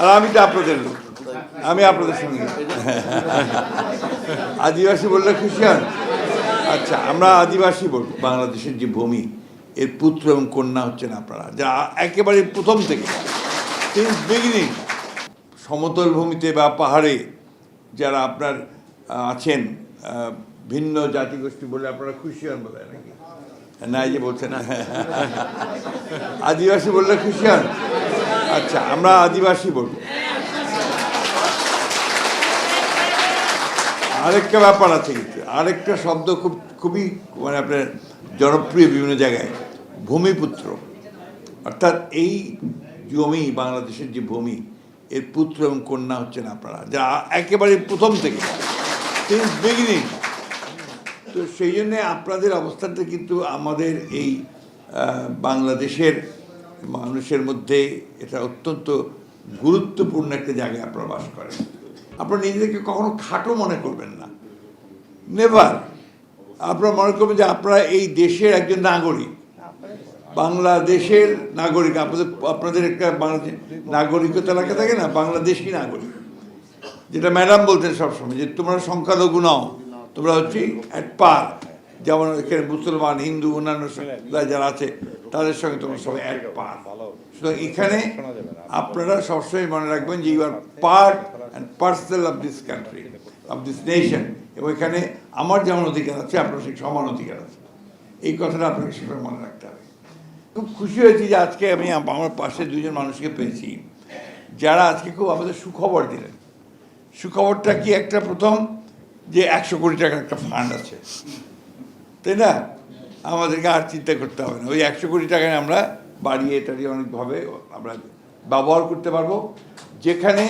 আর আমি তো আপনাদের লোক, আমি আপনাদের সঙ্গে। আদিবাসী বললে খুশি হন? আচ্ছা, আমরা আদিবাসী বলব। বাংলাদেশের যে ভূমি, এর পুত্র এবং কন্যা হচ্ছেন আপনারা, যা একেবারে প্রথম থেকে সিন্স বিগিনিং সমতল ভূমিতে বা পাহাড়ে যারা আপনার আছেন, ভিন্ন জাতিগোষ্ঠী বলে আপনারা খুশি হন বলে নাকি? না, এই যে বলছেন আদিবাসী বললে খুশি হন? আচ্ছা, আমরা আদিবাসী বলবো। আরেকটা ব্যাপার আছে, কিন্তু আরেকটা শব্দ খুবই মানে আপনার জনপ্রিয় বিভিন্ন জায়গায়, ভূমিপুত্র। অর্থাৎ এই জমি, বাংলাদেশের যে ভূমি, এর পুত্র এবং কন্যা হচ্ছেন আপনারা, যা একেবারে প্রথম থেকে সিন্স বিগিনিং। তো সেই জন্যে আপনাদের অবস্থানটা কিন্তু আমাদের এই বাংলাদেশের মানুষের মধ্যে এটা অত্যন্ত গুরুত্বপূর্ণ একটা জায়গায় আপনারা বাস করেন। আপনারা নিজেদেরকে কখনো খাটো মনে করবেন না, নেভার। আপনারা মনে করবেন যে আপনারা এই দেশের একজন নাগরিক, বাংলাদেশের নাগরিক। আপনাদের একটা বাংলাদেশ নাগরিকতা লেখা থাকে না, বাংলাদেশি নাগরিক, যেটা ম্যাডাম বলতেন সবসময়, যে তোমরা সংখ্যালঘু নও, তোমরা হচ্ছে অ্যাট পার। যেমন এখানে মুসলমান, হিন্দু, অন্যান্য যারা আছে তাদের সঙ্গে তোমরা সবাই অ্যাট পার। সুতরাং এখানে আপনারা সবসময় মনে রাখবেন যে you are part and parcel of this country, of this nation. এবং এখানে আমার যেমন অধিকার আছে, আপনার সেই সমান অধিকার আছে। এই কথাটা আপনাকে সেভাবে মনে রাখতে হবে। খুব খুশি হয়েছি যে আজকে আমি আমার পাশে দুজন মানুষকে পেয়েছি যারা আজকে খুব আমাদের সুখবর দিলেন। সুখবরটা কি? একটা প্রথম যে 100 কোটি টাকার একটা ফান্ড আছে, তাই না? আমাদেরকে আর চিন্তা করতে হবে না। ওই 100 কোটি টাকায় আমরা বাড়িয়ে টাড়িয়ে অনেকভাবে আমরা ব্যবহার করতে পারবো। যেখানে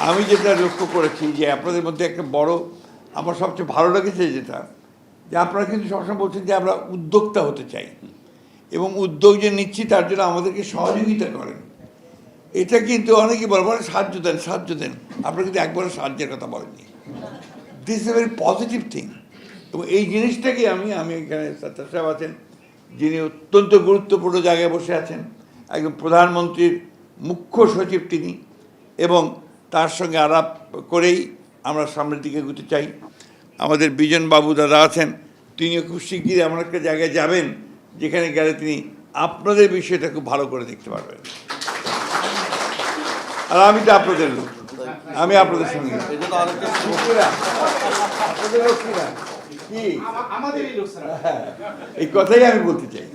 আমি যেটা লক্ষ্য করেছি যে আপনাদের মধ্যে একটা বড় আমার সবচেয়ে ভালো লেগেছে যেটা, যে আপনারা কিন্তু সবসময় বলছেন যে আমরা উদ্যোক্তা হতে চাই এবং উদ্যোগ যে নিচ্ছি তার জন্য আমাদেরকে সহযোগিতা করেন। এটা কিন্তু অনেকেই বলে সাহায্য দেন, সাহায্য দেন। আপনারা কিন্তু একবারও সাহায্যের কথা বলেননি। This is a very positive thing. এবং এই জিনিসটাকে আমি এখানে সত্তার সাহেব আছেন, যিনি অত্যন্ত গুরুত্বপূর্ণ জায়গায় বসে আছেন, একদম প্রধানমন্ত্রীর মুখ্য সচিব তিনি, এবং তার সঙ্গে আলাপ করেই আমরা সামনের দিকে এগোতে চাই। আমাদের বিজন বাবু দাদা আছেন, তিনিও খুব শিগগিরই এমন একটা জায়গায় যাবেন যেখানে গেলে তিনি আপনাদের বিষয়টা খুব ভালো করে দেখতে পারবেন। আর আমি তো আপনাদের লোক, আমি আপনাদের সঙ্গে। এই কথাই আমি বলতে চাই।